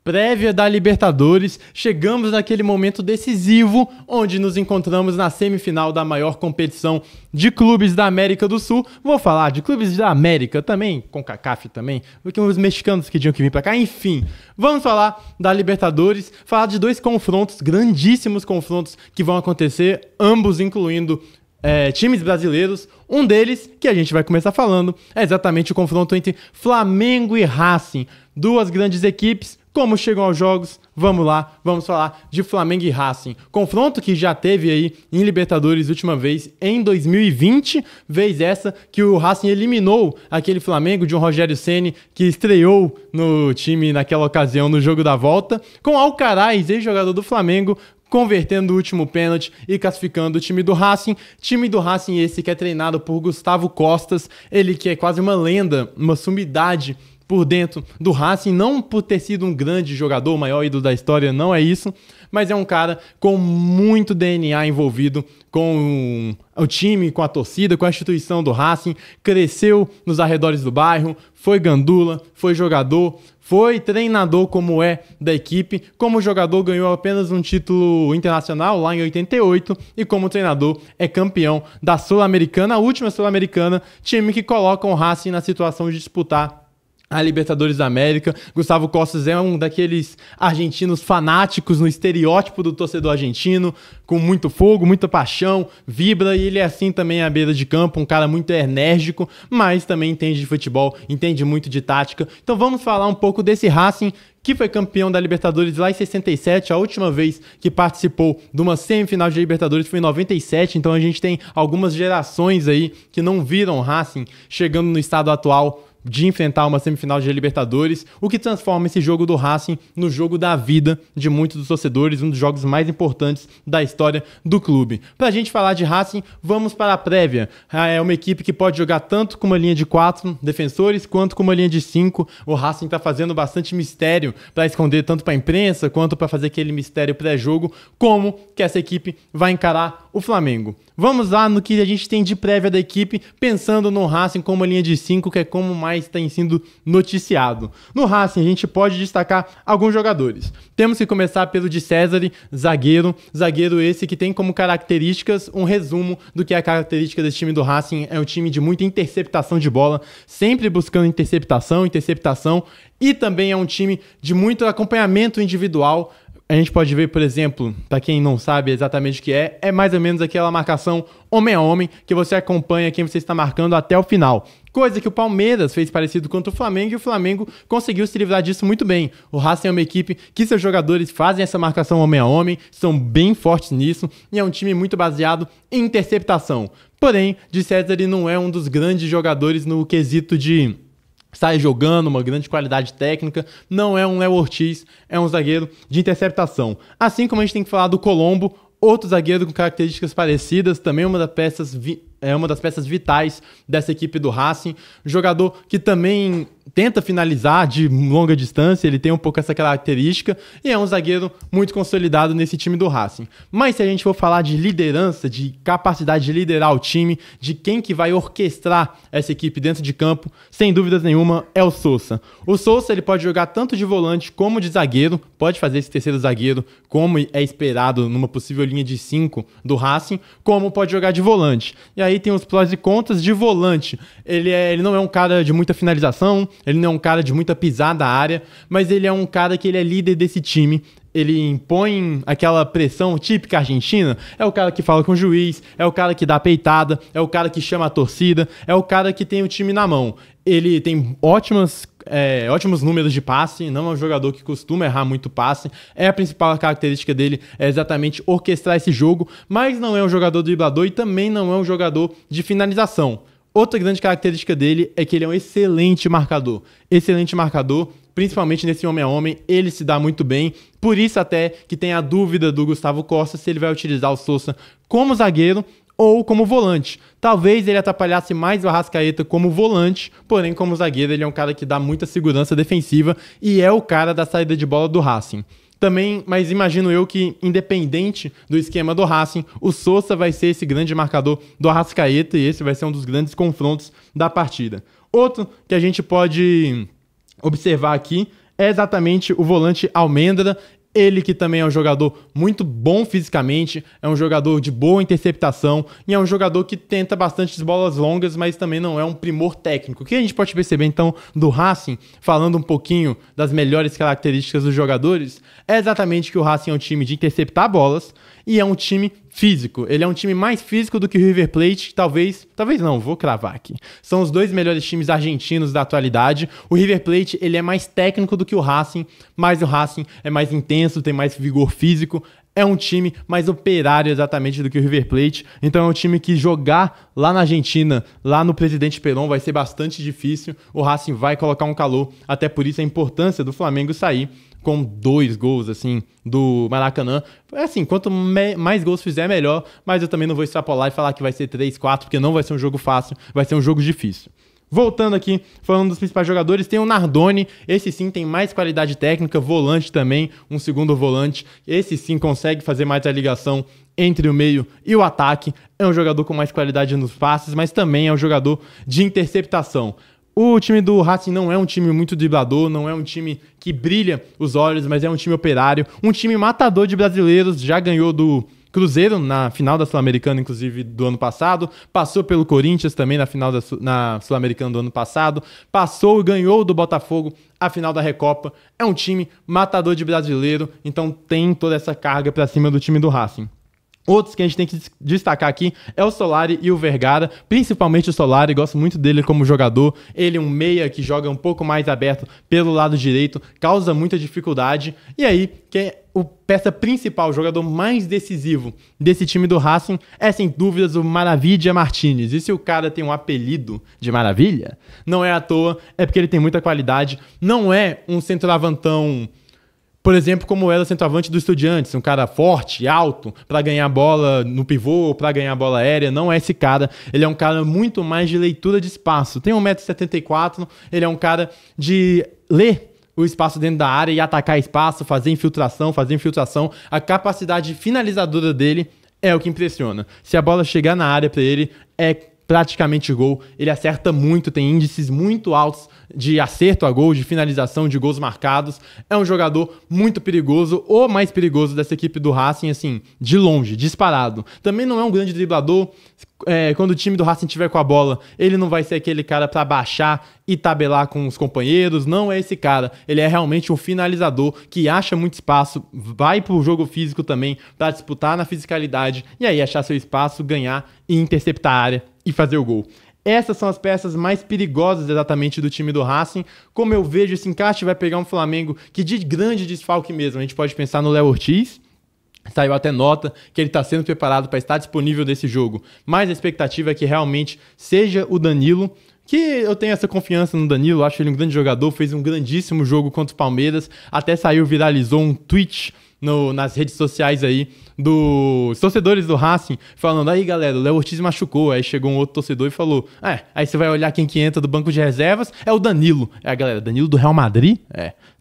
prévia da Libertadores, chegamos naquele momento decisivo onde nos encontramos na semifinal da maior competição de clubes da América do Sul. Vou falar de clubes da América também, com CONCACAF também, porque os mexicanos que tinham que vir pra cá, enfim. Vamos falar da Libertadores, falar de dois confrontos, grandíssimos confrontos que vão acontecer, ambos incluindo times brasileiros. Um deles, que a gente vai começar falando, é exatamente o confronto entre Flamengo e Racing. Duas grandes equipes. Como chegam aos jogos? Vamos lá, vamos falar de Flamengo e Racing. Confronto que já teve aí em Libertadores última vez em 2020, vez essa que o Racing eliminou aquele Flamengo de um Rogério Ceni que estreou no time naquela ocasião no jogo da volta, com Alcaraz, ex-jogador do Flamengo, convertendo o último pênalti e classificando o time do Racing. Time do Racing esse que é treinado por Gustavo Costas, ele que é quase uma lenda, uma sumidade por dentro do Racing, não por ter sido um grande jogador, o maior ídolo da história, não é isso, mas é um cara com muito DNA envolvido com o time, com a torcida, com a instituição do Racing, cresceu nos arredores do bairro, foi gandula, foi jogador, foi treinador como é da equipe, como jogador ganhou apenas um título internacional lá em 88 e como treinador é campeão da Sul-Americana, a última Sul-Americana, time que coloca o Racing na situação de disputar a Libertadores da América. Gustavo Costas é um daqueles argentinos fanáticos no estereótipo do torcedor argentino, com muito fogo, muita paixão, vibra, e ele é assim também à beira de campo, um cara muito enérgico, mas também entende de futebol, entende muito de tática. Então vamos falar um pouco desse Racing, que foi campeão da Libertadores lá em 67, a última vez que participou de uma semifinal de Libertadores foi em 97, então a gente tem algumas gerações aí que não viram Racing chegando no estado atual de enfrentar uma semifinal de Libertadores, o que transforma esse jogo do Racing no jogo da vida de muitos dos torcedores, um dos jogos mais importantes da história do clube. Pra gente falar de Racing, vamos para a prévia. É uma equipe que pode jogar tanto com uma linha de 4 defensores, quanto com uma linha de 5. O Racing tá fazendo bastante mistério para esconder tanto para a imprensa, quanto para fazer aquele mistério pré-jogo, como que essa equipe vai encarar o Flamengo. Vamos lá no que a gente tem de prévia da equipe, pensando no Racing com uma linha de 5, que é como mais tem sido noticiado. No Racing, a gente pode destacar alguns jogadores. Temos que começar pelo de César, zagueiro esse que tem como características, um resumo do que é a característica desse time do Racing, é um time de muita interceptação de bola, sempre buscando interceptação, e também é um time de muito acompanhamento individual. A gente pode ver, por exemplo, para quem não sabe exatamente o que é mais ou menos aquela marcação homem a homem, que você acompanha quem você está marcando até o final. Coisa que o Palmeiras fez parecido contra o Flamengo, e o Flamengo conseguiu se livrar disso muito bem. O Racing é uma equipe que seus jogadores fazem essa marcação homem a homem, são bem fortes nisso, e é um time muito baseado em interceptação. Porém, de César não é um dos grandes jogadores no quesito de sai jogando, uma grande qualidade técnica, não é um Léo Ortiz, é um zagueiro de interceptação. Assim como a gente tem que falar do Colombo, outro zagueiro com características parecidas, também uma das peças vitais dessa equipe do Racing, jogador que também tenta finalizar de longa distância, ele tem um pouco essa característica e é um zagueiro muito consolidado nesse time do Racing. Mas se a gente for falar de liderança, de capacidade de liderar o time, de quem que vai orquestrar essa equipe dentro de campo, sem dúvidas nenhuma é o Sousa. O Sousa, ele pode jogar tanto de volante como de zagueiro, pode fazer esse terceiro zagueiro como é esperado numa possível linha de 5 do Racing, como pode jogar de volante. E aí tem os prós e contras de volante. Ele não é um cara de muita finalização, ele não é um cara de muita pisada à área, mas ele é um cara que ele é líder desse time. Ele impõe aquela pressão típica argentina, é o cara que fala com o juiz, é o cara que dá peitada, é o cara que chama a torcida, é o cara que tem o time na mão. Ele tem ótimos números de passe, não é um jogador que costuma errar muito passe, a principal característica dele é exatamente orquestrar esse jogo, mas não é um jogador driblador e também não é um jogador de finalização. Outra grande característica dele é que ele é um excelente marcador, principalmente nesse homem a homem, ele se dá muito bem, por isso até que tem a dúvida do Gustavo Costa se ele vai utilizar o Sousa como zagueiro ou como volante. Talvez ele atrapalhasse mais o Arrascaeta como volante, porém como zagueiro ele é um cara que dá muita segurança defensiva e é o cara da saída de bola do Racing. Também, mas imagino eu que, independente do esquema do Racing, o Sousa vai ser esse grande marcador do Arrascaeta e esse vai ser um dos grandes confrontos da partida. Outro que a gente pode observar aqui é exatamente o volante Almendra. Ele que também é um jogador muito bom fisicamente, é um jogador de boa interceptação e é um jogador que tenta bastante bolas longas, mas também não é um primor técnico. O que a gente pode perceber então do Racing, falando um pouquinho das melhores características dos jogadores, é exatamente que o Racing é um time de interceptar bolas e é um time físico. Ele é um time mais físico do que o River Plate, talvez não, vou cravar aqui. São os dois melhores times argentinos da atualidade. O River Plate, ele é mais técnico do que o Racing, mas o Racing é mais intenso, tem mais vigor físico. É um time mais operário exatamente do que o River Plate. Então é um time que jogar lá na Argentina, lá no Presidente Perón, vai ser bastante difícil. O Racing vai colocar um calor, até por isso a importância do Flamengo sair com 2 gols, assim, do Maracanã. Assim, quanto mais gols fizer, melhor, mas eu também não vou extrapolar e falar que vai ser 3, 4, porque não vai ser um jogo fácil, vai ser um jogo difícil. Voltando aqui, falando dos principais jogadores, tem o Nardoni, esse sim tem mais qualidade técnica, volante também, um segundo volante, esse sim consegue fazer mais a ligação entre o meio e o ataque, é um jogador com mais qualidade nos passes, mas também é um jogador de interceptação. O time do Racing não é um time muito driblador, não é um time que brilha os olhos, mas é um time operário, um time matador de brasileiros, já ganhou do Cruzeiro na final da Sul-Americana, inclusive, do ano passado, passou pelo Corinthians também na Sul-Americana do ano passado, passou e ganhou do Botafogo a final da Recopa, é um time matador de brasileiro, então tem toda essa carga pra cima do time do Racing. Outros que a gente tem que destacar aqui é o Solari e o Vergara, principalmente o Solari, gosto muito dele como jogador, ele é um meia que joga um pouco mais aberto pelo lado direito, causa muita dificuldade, e aí, que é o peça principal, o jogador mais decisivo desse time do Racing é sem dúvidas o Maravilha Martinez, e se o cara tem um apelido de Maravilha, não é à toa, é porque ele tem muita qualidade, não é um centroavantão, por exemplo, como era o centroavante do Estudiantes, um cara forte, alto, para ganhar bola no pivô, para ganhar bola aérea, não é esse cara. Ele é um cara muito mais de leitura de espaço. Tem 1,74 m, ele é um cara de ler o espaço dentro da área e atacar espaço, fazer infiltração. A capacidade finalizadora dele é o que impressiona. Se a bola chegar na área para ele, é praticamente gol. Ele acerta muito, tem índices muito altos de acerto a gol, de finalização, de gols marcados. É um jogador muito perigoso, o mais perigoso dessa equipe do Racing, assim, de longe, disparado. Também não é um grande driblador. Quando o time do Racing tiver com a bola, ele não vai ser aquele cara para baixar e tabelar com os companheiros, não é esse cara. Ele é realmente um finalizador que acha muito espaço, vai pro jogo físico também para disputar na fisicalidade e aí achar seu espaço, ganhar e interceptar a área e fazer o gol. Essas são as peças mais perigosas exatamente do time do Racing. Como eu vejo, esse encaixe vai pegar um Flamengo que de grande desfalque mesmo. A gente pode pensar no Léo Ortiz, saiu até nota que ele está sendo preparado para estar disponível nesse jogo. Mas a expectativa é que realmente seja o Danilo, que eu tenho essa confiança no Danilo, acho ele um grande jogador, fez um grandíssimo jogo contra o Palmeiras, até viralizou um tweet nas redes sociais aí dos torcedores do Racing, falando, aí galera, o Léo Ortiz machucou, aí chegou um outro torcedor e falou, aí você vai olhar quem que entra do banco de reservas, é o Danilo. Galera, Danilo do Real Madrid?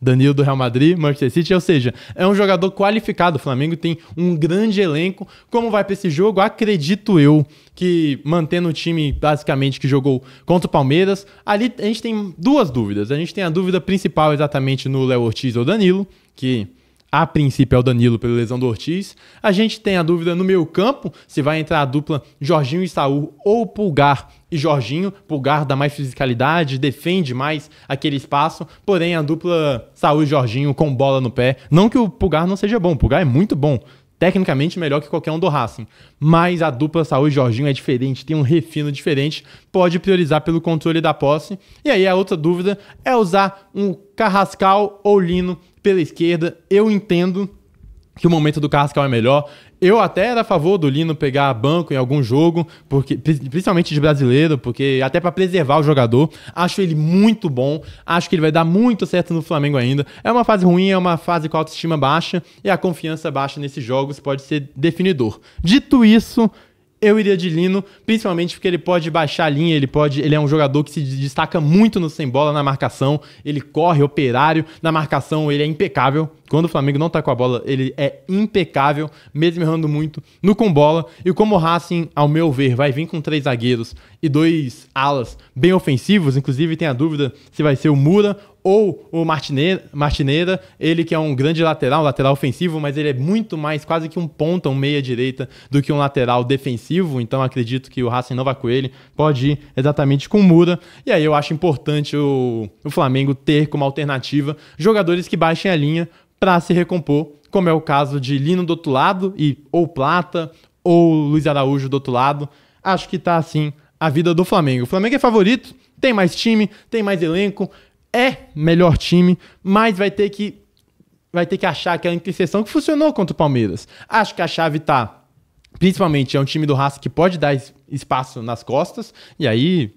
Danilo do Real Madrid, Manchester City, ou seja, é um jogador qualificado, o Flamengo tem um grande elenco. Como vai para esse jogo? Acredito eu que mantendo o time basicamente que jogou contra o Palmeiras, ali a gente tem duas dúvidas, a gente tem a dúvida principal exatamente no Léo Ortiz ou Danilo, que a princípio é o Danilo pela lesão do Ortiz. A gente tem a dúvida no meio campo, se vai entrar a dupla Jorginho e Saul ou Pulgar e Jorginho. Pulgar dá mais fisicalidade, defende mais aquele espaço, porém a dupla Saul e Jorginho com bola no pé. Não que o Pulgar não seja bom, o Pulgar é muito bom, tecnicamente melhor que qualquer um do Racing, mas a dupla Saul e Jorginho é diferente, tem um refino diferente, pode priorizar pelo controle da posse. E aí a outra dúvida é usar um Carrascal ou Lino pela esquerda. Eu entendo que o momento do Carrascal é melhor. Eu até era a favor do Lino pegar banco em algum jogo, porque, principalmente de brasileiro, porque até para preservar o jogador. Acho ele muito bom, acho que ele vai dar muito certo no Flamengo ainda. É uma fase ruim, é uma fase com a autoestima baixa, e a confiança baixa nesses jogos pode ser definidor. Dito isso, eu iria de Lino, principalmente porque ele pode baixar a linha, ele é um jogador que se destaca muito no sem bola na marcação, ele corre operário, na marcação ele é impecável, Quando o Flamengo não tá com a bola, ele é impecável, mesmo errando muito no com bola. E como o Racing, ao meu ver, vai vir com 3 zagueiros e 2 alas bem ofensivos, inclusive tem a dúvida se vai ser o Moura ou o Martineira, ele que é um grande lateral, um lateral ofensivo, mas ele é muito mais quase que um ponta, um meia-direita, do que um lateral defensivo, então acredito que o Racing não vai com ele, pode ir exatamente com o Moura, e aí eu acho importante o Flamengo ter como alternativa jogadores que baixem a linha para se recompor, como é o caso de Lino do outro lado, e ou Plata, ou Luiz Araújo do outro lado. Acho que tá assim a vida do Flamengo. O Flamengo é favorito, tem mais time, tem mais elenco, é melhor time, mas vai ter que achar aquela interseção que funcionou contra o Palmeiras. Acho que a chave tá, principalmente, é um time do Racing que pode dar espaço nas costas, e aí,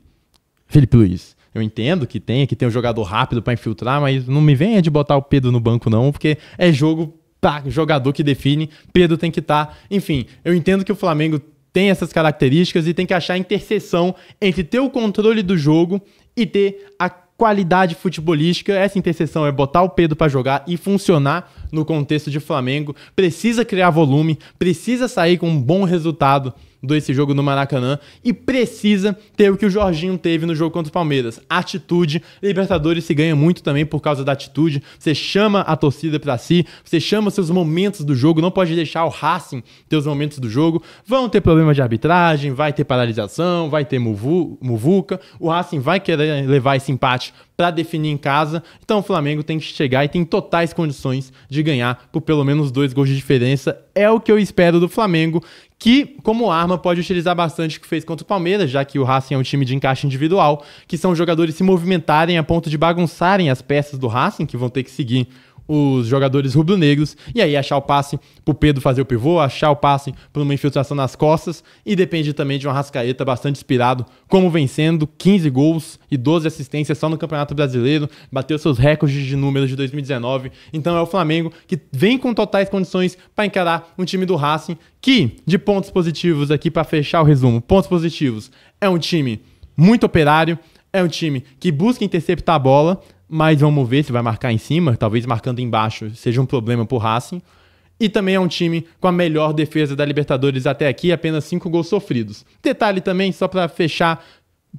Felipe Luiz, eu entendo que tem um jogador rápido para infiltrar, mas não me venha de botar o Pedro no banco não, porque é jogador que define, Pedro tem que estar. Enfim, eu entendo que o Flamengo tem essas características e tem que achar a interseção entre ter o controle do jogo e ter a qualidade futebolística. Essa interseção é botar o Pedro para jogar e funcionar no contexto de Flamengo. Precisa criar volume, precisa sair com um bom resultado desse jogo no Maracanã e precisa ter o que o Jorginho teve no jogo contra o Palmeiras, atitude. Libertadores se ganha muito também por causa da atitude, você chama a torcida pra si, você chama seus momentos do jogo, não pode deixar o Racing ter os momentos do jogo. Vão ter problemas de arbitragem, vai ter paralisação, vai ter muvuca, o Racing vai querer levar esse empate para definir em casa, então o Flamengo tem que chegar e tem totais condições de ganhar por pelo menos 2 gols de diferença, é o que eu espero do Flamengo, que como arma pode utilizar bastante o que fez contra o Palmeiras, já que o Racing é um time de encaixe individual, que são jogadores se movimentarem a ponto de bagunçarem as peças do Racing, que vão ter que seguir os jogadores rubro-negros, e aí achar o passe pro Pedro fazer o pivô, achar o passe por uma infiltração nas costas, e depende também de um Arrascaeta bastante inspirado, como vencendo 15 gols e 12 assistências só no Campeonato Brasileiro, bateu seus recordes de números de 2019, então é o Flamengo que vem com totais condições para encarar um time do Racing, que, de pontos positivos aqui para fechar o resumo, pontos positivos, é um time muito operário, é um time que busca interceptar a bola, mas vamos ver se vai marcar em cima, talvez marcando embaixo seja um problema pro Racing. E também é um time com a melhor defesa da Libertadores até aqui, apenas 5 gols sofridos. Detalhe também, só para fechar,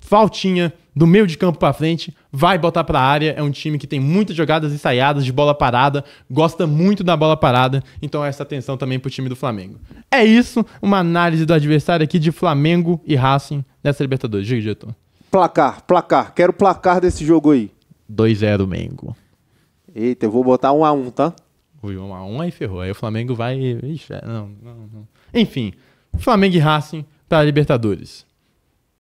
faltinha do meio de campo para frente, vai botar para a área, é um time que tem muitas jogadas ensaiadas de bola parada, gosta muito da bola parada, então essa atenção também pro time do Flamengo. É isso, uma análise do adversário aqui de Flamengo e Racing nessa Libertadores. Diga, diretor. Placar, quero o placar desse jogo aí. 2-0 Mengo. Eita, eu vou botar 1-1, tá? Ui, 1-1 aí ferrou. Aí o Flamengo vai... Ixi, não. Enfim, Flamengo e Racing para a Libertadores.